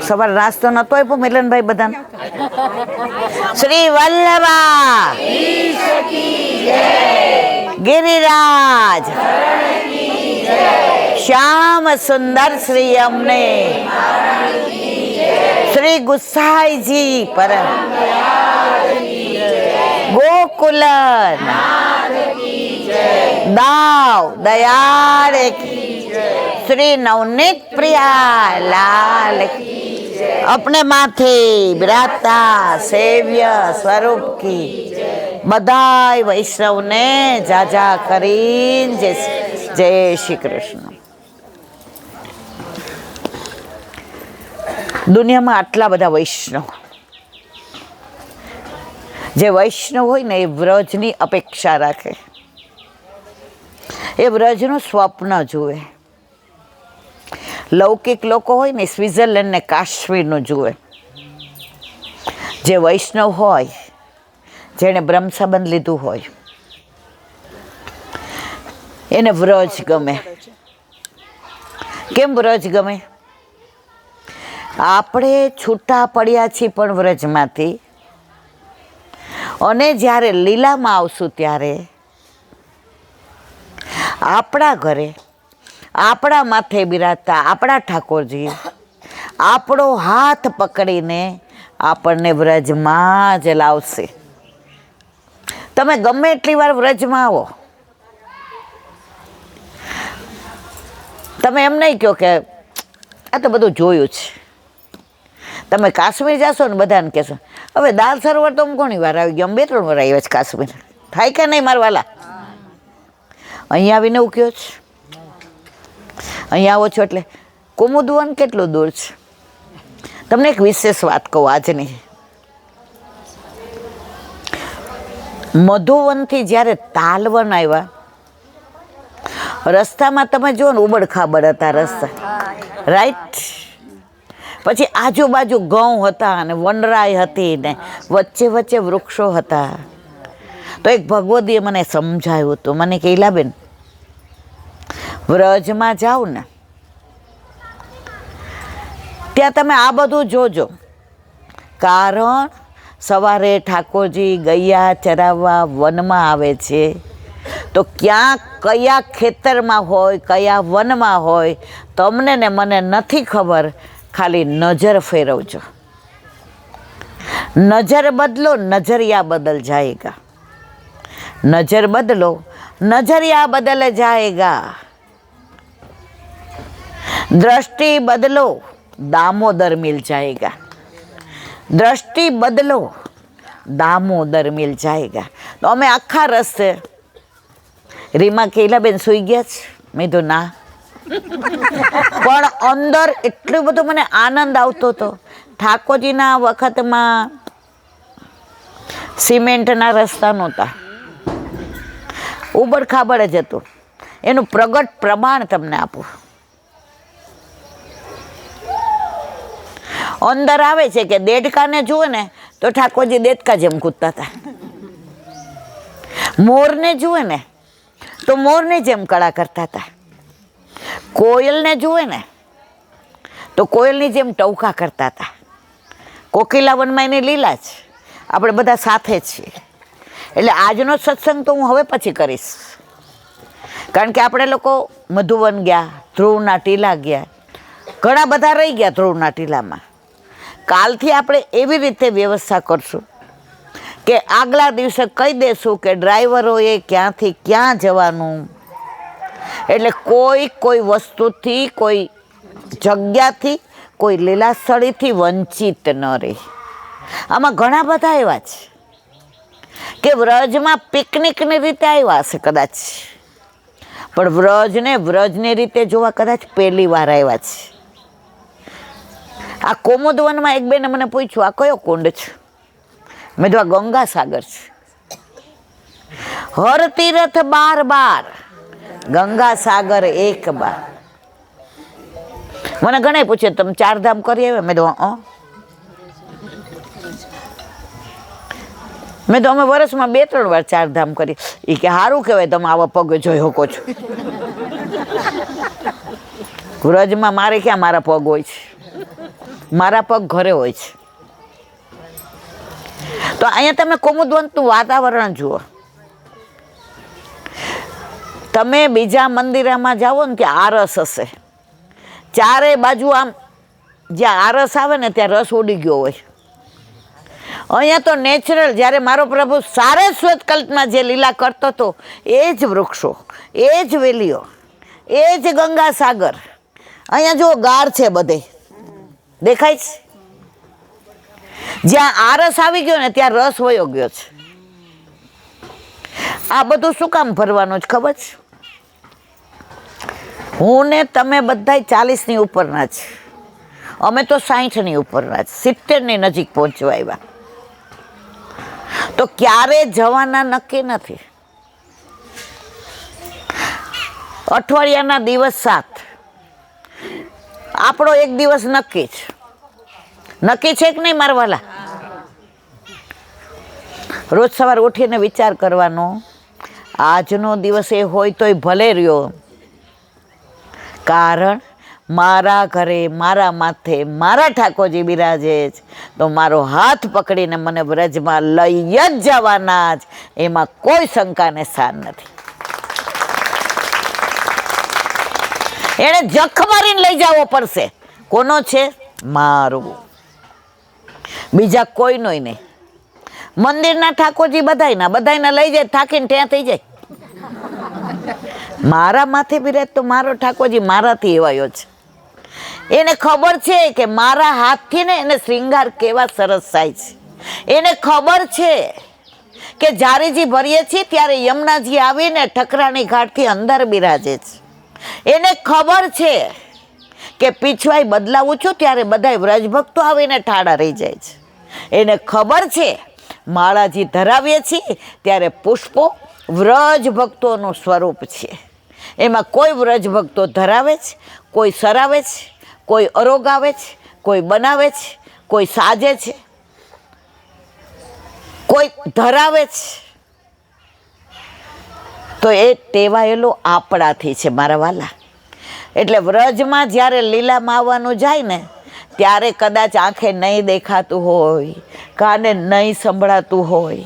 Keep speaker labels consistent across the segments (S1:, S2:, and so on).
S1: સવારે નાસ્તો નતો આપ્યો મિલનભાઈ બધાને? શ્રી વલ્લભા ગિરિરાજ શ્યામ સુંદર શ્રી અમને શ્રી ગુસાઈજી પર ગોકુલ દાવ દયાળ શ્રી નવનીત પ્રિયા લાલ अपने माथे बिराजता सेव्य स्वरूप की बधाई वैष्णव ने जाजा करीने जय श्री कृष्ण। દુનિયામાં આટલા બધા વૈષ્ણવ, જે વૈષ્ણવ હોય ને એ વ્રજની અપેક્ષા રાખે, એ વ્રજનું સ્વપ્ન જુએ. લૌકિક લોકો હોય ને સ્વિટ્ઝરલેન્ડ ને કાશ્મીરનું જુએ. જે વૈષ્ણવ હોય, જેણે બ્રહ્મ સંબંધ લીધું હોય, એને વ્રજ ગમે. કેમ વ્રજ ગમે? આપણે છૂટા પડ્યા છીએ પણ વ્રજમાંથી, અને જ્યારે લીલામાં આવશું ત્યારે આપણા ઘરે આપણા માથે બિરાજતા આપણા ઠાકોરજી આપણો હાથ પકડીને આપણને વ્રજમાં જ લાવશે. તમે ગમે એટલી વાર વ્રજમાં આવો, તમે એમ નહીં કહો કે આ તો બધું જોયું છે. તમે કાશ્મીર જશો ને બધાને કહેશો હવે દાલ સરોવર તો હું ઘણી વાર આવી ગયો, 2-3 વાર આવ્યા છે કાશ્મીર. થાય કે નહીં મારા વાલા? અહીંયા આવીને એવું કહો છે, અહીંયા આવો છો એટલે કુમુદવન કેટલું દૂર છે. તમને એક વિશેષ વાત કહું આજની. મધુવનથી જ્યારે તાલવન આવ્યા, રસ્તામાં તમે જુઓ ને ઉબડ ખાબડ હતા રસ્તા, રાઈટ? પછી આજુબાજુ ઘઉં હતા અને વનરાઈ હતી ને વચ્ચે વચ્ચે વૃક્ષો હતા. તો એક ભગવદીએ મને સમજાવ્યું હતું. મને કે ઈલાબેન, વ્રજમાં જાઓ ને ત્યાં તમે આ બધું જોજો, કારણ સવારે ઠાકોરજી ગૈયા ચરાવવા વનમાં આવે છે, તો ક્યાં કયા ખેતરમાં હોય કયા વનમાં હોય તમને ને મને નથી ખબર. ખાલી નજર ફેરવજો, નજર બદલો નજરિયા બદલ જાएगा, નજર બદલો નજરિયા બદલ જાएगा, दृष्टि बदलो दामोदर मिल जाएगा, दृष्टि बदलो दामोदर मिल जाएगा. तो અમે આખા રસ્તે રીમા કેલાબેન સુઈ ગયા છે? મેં તો ના, પણ અંદર એટલું બધું મને આનંદ આવતો હતો. ઠાકોરજીના વખતમાં સિમેન્ટના રસ્તા નહોતા, ઉબડ ખાબડ જ હતું. એનું પ્રગટ પ્રમાણ તમને આપું. અંદર આવે છે કે દેડકાને જુએ ને તો ઠાકોરજી દેડકા જેમ કૂદતા હતા, મોરને જુએ ને તો મોરની જેમ કળા કરતા હતા, કોયલને જુએ ને તો કોયલની જેમ ટવકા કરતા હતા. કોકિલા વનમાં એની લીલા છે, આપણે બધા સાથે છીએ. એટલે આજનો સત્સંગ તો હું હવે પછી કરીશ, કારણ કે આપણે લોકો મધુવન ગયા, ધ્રુવના ટીલા ગયા, ઘણા બધા રહી ગયા ધ્રુવના ટીલામાં. કાલથી આપણે એવી રીતે વ્યવસ્થા કરશું કે આગલા દિવસે કહી દેશું કે ડ્રાઈવરોએ ક્યાંથી ક્યાં જવાનું. એટલે કોઈ વસ્તુથી, કોઈ જગ્યાથી, કોઈ લીલાસ્થળીથી વંચિત ન રહે. આમાં ઘણા બધા એવા છે કે વ્રજમાં પિકનિકની રીતે આવ્યા હશે કદાચ, પણ વ્રજની રીતે જોવા કદાચ પહેલી વાર આવ્યા છે. આ કોમોદવનમાં એક બેને મને પૂછ્યું, આ કયો કુંડ છે? મેં તો આ ગંગા સાગર છે. હર તીરથ 12 ગંગા સાગર 1 બાર. મને ઘણા પૂછે તમે 4 ધામ કરી આવ્યા? મેં તો અમે વર્ષમાં 2-3 વાર 4 ધામ કરી. એ કે સારું કહેવાય તમે આવા પગ જોઈ શકો છો. વ્રજમાં મારે ક્યાં મારા પગ હોય છે? મારા પગ ઘરે હોય છે. તો અહીંયા તમે કુમુદવનનું વાતાવરણ જુઓ. તમે બીજા મંદિરમાં જાઓ ને ત્યાં આરસ હશે, ચારે બાજુ આમ જ્યાં આરસ આવે ને ત્યાં રસ ઉડી ગયો હોય. અહીંયા તો નેચરલ, જ્યારે મારો પ્રભુ સારસ્વત કલ્પમાં જે લીલા કરતો હતો એ જ વૃક્ષો, એ જ વેલીઓ, એ જ ગંગા સાગર. અહીંયા જો ગાર છે બધે દેખાય છે. જ્યાં આરસ આવી ગયો ને ત્યાં રસ વયો ગયો છે. આ બધું શું કામ ભરવાનું છે ખબર છે? હું ને તમે બધા 40ની ઉપરના છે, અમે તો 60ની ઉપરના છે, 70ની નજીક પહોંચવા આવ્યા. તો ક્યારે જવાના નક્કી નથી. અઠવાડિયાના દિવસ 7, આપણો એક દિવસ નક્કી છે. નક્કી છે કે નહીં મારવાલા? રોજ સવારે ઉઠીને વિચાર કરવાનો, આજનો દિવસ એ હોય તોય ભલે રહ્યો, કારણ મારા ઘરે મારા માથે મારા ઠાકોરજી બિરાજે છે, તો મારો હાથ પકડીને મને વ્રજમાં લઈ જ જવાના જ, એમાં કોઈ શંકાને સ્થાન નથી. એને જખ મારીને લઈ જવો પડશે. કોનો છે? મારું, બીજા કોઈનો નહીં. મંદિરના ઠાકોરજી બધાયના લઈ જાય, થાકીને ત્યાં થઈ જાય. મારા માથે બિરાજ તો મારો ઠાકોરજી મારાથી એવાયો છે. એને ખબર છે કે મારા હાથથી ને એને શ્રૃંગાર કેવા સરસ થાય છે. એને ખબર છે કે જારીજી ભરીએ છીએ ત્યારે યમુનાજી આવીને ઠકરાણી ઘાટથી અંદર બિરાજે છે. એને ખબર છે કે પીછવાઈ બદલાવું છું ત્યારે બધાય વ્રજભક્તો આવીને ઠાડા રહી જાય છે. એને ખબર છે માળાજી ધરાવીએ છીએ ત્યારે પુષ્પો વ્રજ ભક્તોનું સ્વરૂપ છે. એમાં કોઈ વ્રજ ભક્તો ધરાવે છે, કોઈ સરાવે છે, કોઈ અરોગાવે છે, કોઈ બનાવે છે, કોઈ સાજે છે, કોઈ ધરાવે છે. તો એ ટેવાયેલો આપણાથી છે મારા વાલા. એટલે વ્રજમાં જ્યારે લીલામાં આવવાનું જાય ને ત્યારે કદાચ આંખે નહીં દેખાતું હોય, કાને નહીં સંભળાતું હોય,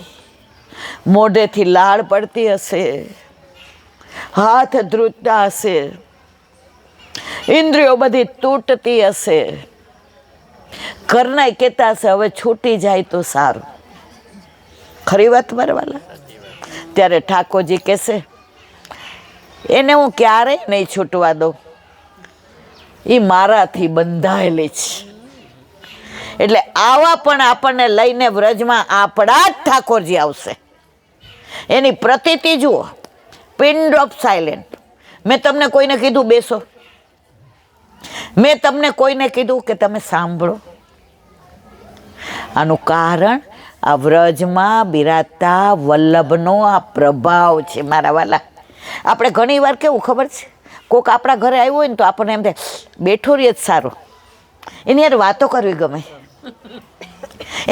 S1: મોઢેથી લાળ પડતી હશે, હાથ ધ્રુજતા હશે, ઇન્દ્રિયો બધી તૂટતી હશે, ઘરના કહેતા હશે હવે છૂટી જાય તો સારું. ખરી વાત મારવાલા? ત્યારે ઠાકોરજી કહેશે એને હું ક્યારેય નહીં છૂટવા દઉં, એ મારાથી બંધાયેલી છે. એટલે આવા પણ આપણને લઈને વ્રજમાં આપણા જ ઠાકોરજી આવશે. એની પ્રતીતિ જુઓ, પિન ડ્રોપ સાયલેન્ટ. મેં તમને કોઈને કીધું બેસો? મેં તમને કોઈને કીધું કે તમે સાંભળો? આનું કારણ આ વ્રજમાં બિરાજતા વલ્લભનો આ પ્રભાવ છે મારા વાલા. આપણે ઘણી વાર કેવું ખબર છે, કોક આપણા ઘરે આવ્યું હોય ને તો આપણને એમ થાય બેઠો રહીએ જ સારું, એની યાર વાતો કરવી ગમે,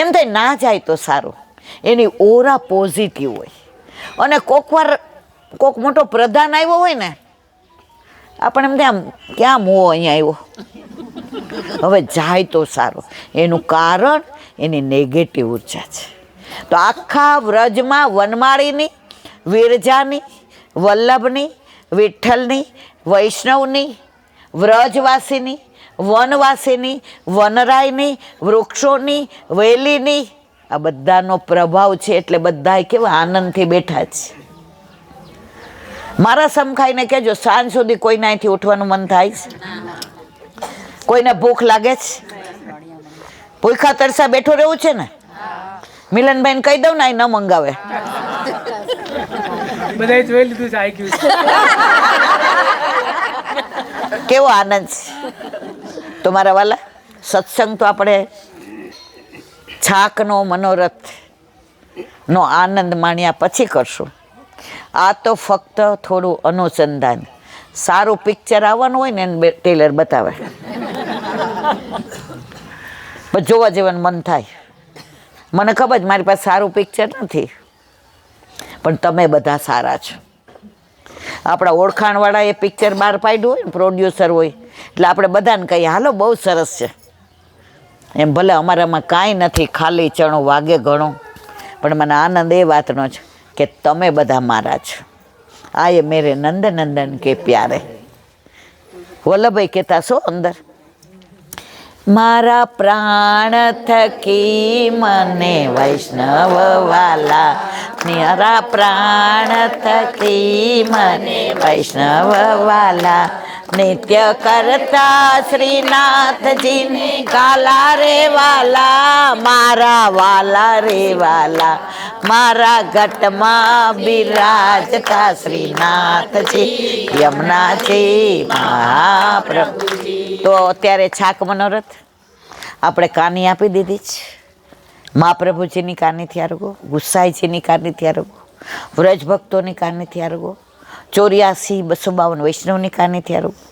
S1: એમ થાય ના જાય તો સારું. એની ઓરા પોઝિટિવ હોય. અને કોક વાર કોક મોટો પ્રધાન આવ્યો હોય ને, આપણે એમ થાય આમ ક્યાં મોહ અહીંયા આવ્યો, હવે જાય તો સારું. એનું કારણ એની નેગેટિવ ઉર્જા છે. તો આખા વ્રજમાં વનમાળીની, વિરજાની, વલ્લભની, વિઠ્ઠલની, વૈષ્ણવની, વ્રજવાસીની, વનવાસીની, વનરાયની, વૃક્ષોની, વેલીની, આ બધાનો પ્રભાવ છે. એટલે બધા કેવા આનંદથી બેઠા છે. મારા સમખાઈને કહેજો, સાંજ સુધી કોઈને અહીંથી ઉઠવાનું મન થાય છે? કોઈને ભૂખ લાગે છે? ભૂખા તરસા બેઠો રહેવું છે ને? મિલનભાઈને કહી દઉં ને અહીં ન મંગાવે.
S2: બધાય જોઈ લીધું છે, આઈ ગયું છે.
S1: કેવો આનંદ છે. તો મારા વાલા, સત્સંગ તો આપણે છાકનો મનોરથ નો આનંદ માણ્યા પછી કરશું. આ તો ફક્ત થોડું અનુસંધાન. સારું પિક્ચર આવવાનું હોય ને એને ટેલર બતાવે, પણ જોવા જેવાનું મન થાય. મને ખબર મારી પાસે સારું પિક્ચર નથી, પણ તમે બધા સારા છો. આપણા ઓળખાણવાળા એ પિક્ચર બહાર પાડ્યું હોય ને, પ્રોડ્યુસર હોય, એટલે આપણે બધાને કહીએ હાલો બહુ સરસ છે એમ, ભલે અમારામાં કાંઈ નથી, ખાલી ચણો વાગે ઘણો, પણ મને આનંદ એ વાતનો છે કે તમે બધા મારા છો, આ એ મેરે નંદ નંદન કે પ્યારે. વલ્લભભાઈ કહેતા છો અંદર, મારા પ્રાણ થકી મને વૈષ્ણવ વાલા, મારા પ્રાણ થકી મને વૈષ્ણવ વાલા, નિત્ય કરતા શ્રીનાથજીને કાલા રે વાલા, મારા વાલા રે વાલા, મારા ઘટમાં બિરાજતા શ્રીનાથજી યમુનાજી મહાપ્રભુ. તો અત્યારે છાક મનોરથ આપણે કાની આપી દીધી છે. મહાપ્રભુજીની કાનીથી આરોગો, ગુસાઈજીની કાનીથી આરોગો, વ્રજ ભક્તોની કાનીથી આરોગો, 84 252 વૈષ્ણવની કાનીથી આરોગો,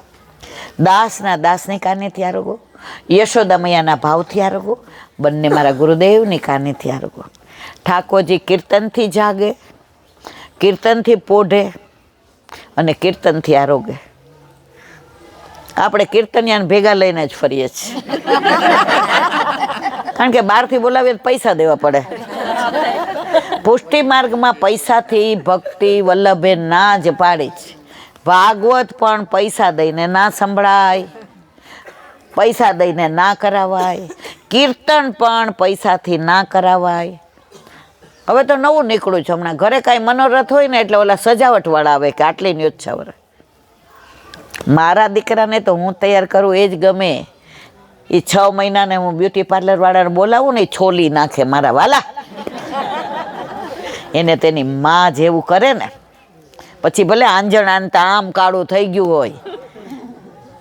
S1: દાસના દાસની કાનીથી આરોગો, યશોદા મૈયાના ભાવથી આરોગો, બંને મારા ગુરુદેવની કાનીથી આરોગો. ઠાકોરજી કીર્તનથી જાગે, કીર્તનથી પોઢે અને કીર્તનથી આરોગે. આપણે કીર્તનિયાને ભેગા લઈને જ ફરીએ છીએ, કારણ કે બહારથી બોલાવીએ તો પૈસા દેવા પડે. પુષ્ટિ માર્ગમાં પૈસાથી ભક્તિ વલ્લભે ના જ પાડી છે. ભાગવત પણ પૈસા દઈને ના સંભળાય, પૈસા દઈને ના કરાવાય, કીર્તન પણ પૈસાથી ના કરાવાય. હવે તો નવું નીકળ્યું છે હમણાં, ઘરે કાંઈ મનોરથ હોય ને એટલે ઓલા સજાવટવાળા આવે કે આટલી ન્યોચ્છાવર. મારા દીકરાને તો હું તૈયાર કરું એ જ ગમે. એ 6 મહિનાને હું બ્યુટી પાર્લર વાળાને બોલાવું ને, છોલી નાખે મારા વાલા. એને તેની માં જેવું કરે ને, પછી ભલે આંજણ આનતા આમ કાળું થઈ ગયું હોય,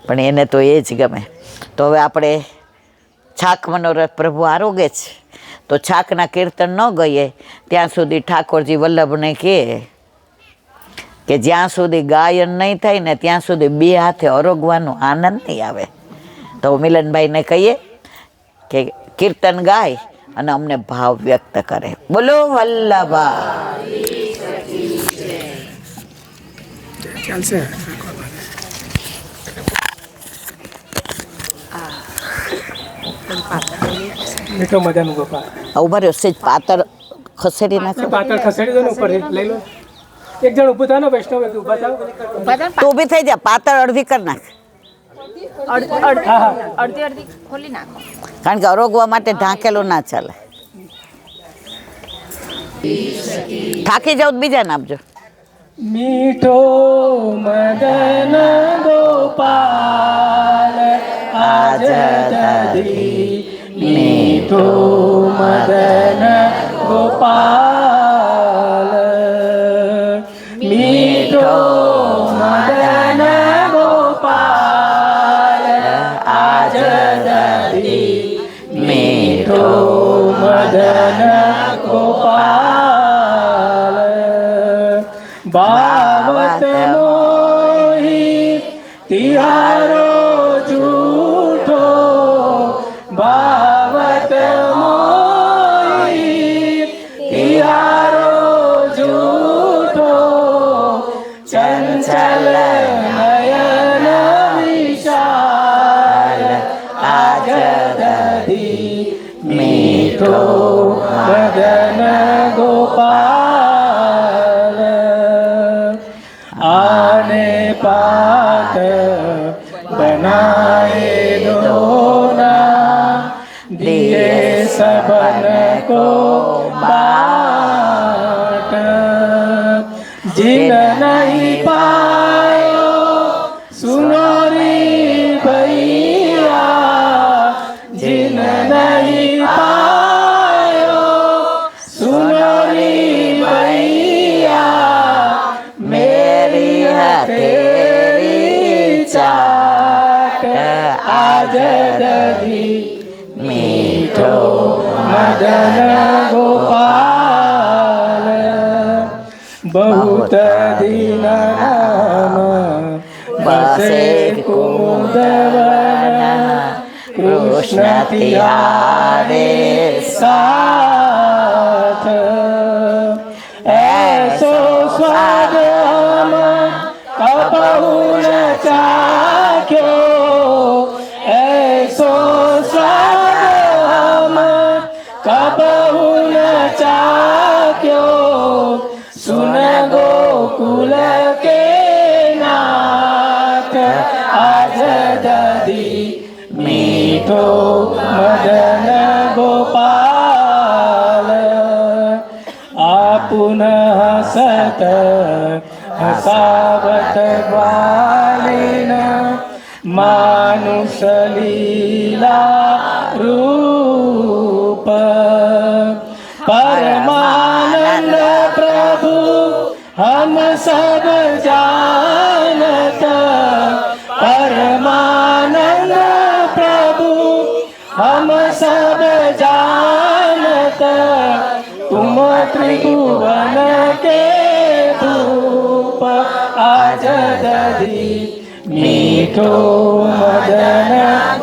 S1: પણ એને તો એ જ ગમે. તો હવે આપણે છાક મનોરથ પ્રભુ આરોગે છે, તો છાકના કીર્તન ન ગઈએ ત્યાં સુધી ઠાકોરજી વલ્લભને કહે કે જ્યાં સુધી ગાયન નહીં થાય ને ત્યાં સુધી 2 હાથે અરોગવાનો આનંદ નહીં આવે. તો મિલનભાઈને કહીએ કે કીર્તન ગાય અને અમને ભાવ વ્યક્ત કરે. બોલો વલ્લભા.
S2: ચાલશે. મીઠો મજાનું ગોપાલ.
S1: ઉભા રહ્યો, સેજ પાતળ ખસેડી નાખો.
S2: પાતળ ખસેડી દો ને ઉપર, લઈ લો. એક જણ ઊભું થાય ને વૈષ્ણવ, ઊભા થાવ.
S1: તું ઊભી થઈ જા, પાતળ અડધી કરી નાખ.
S3: અડધી ખોલી નાખો,
S1: કારણ કે અરોગવા માટે ઢાંકેલું ના ચાલે. થાકી જાવ તો બીજાને આપજો.
S2: મીઠો મદન ગોપાલ આજ દધી, મીઠો મદન ગોપાલ, મીઠો મદન ગોપાલ આજ દધી, મીઠો મદન ગોપાલ, ભાવત મોહી તિહારો જૂઠો, ભાવત મોહી તિહારો જૂઠો, ચંચલ નયન વિશાલ આજ દધી, મીઠો મદન ગોપાલ, આને પાત બનાए दो ना, दिए सबन को बाट, जिन नहीं पायो सुनो रे भैया, जिन नहीं पायो सुनो रे भैया, मेरी हथेली चाट आज दधी, मीठो मदन गोपाल, बहुत दिन नाम बसे कुमुदवन, कृष्ण तिहारे साथ, ऐसो स्वाद हम कपहु न चाख्यो, मीठो मदन गोपाल आपुन हसत हसावत ग्वालिन मानुष लीला रूप परमानंद प्रभु हम सब जानत परमानंद प्रभु हम सब जानत तुम त्रिभुवन के धूप आज दधी मीठो मदन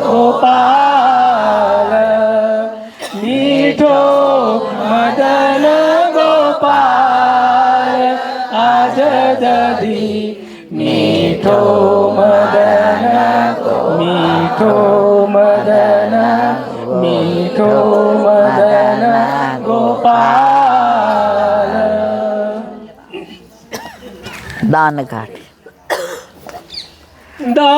S2: गोपाल मीठो मदन गोपाल आज दधी मीठो मदन मीठो मदन मीठो मदन गोपाल
S1: દાન ઘાટ
S2: दा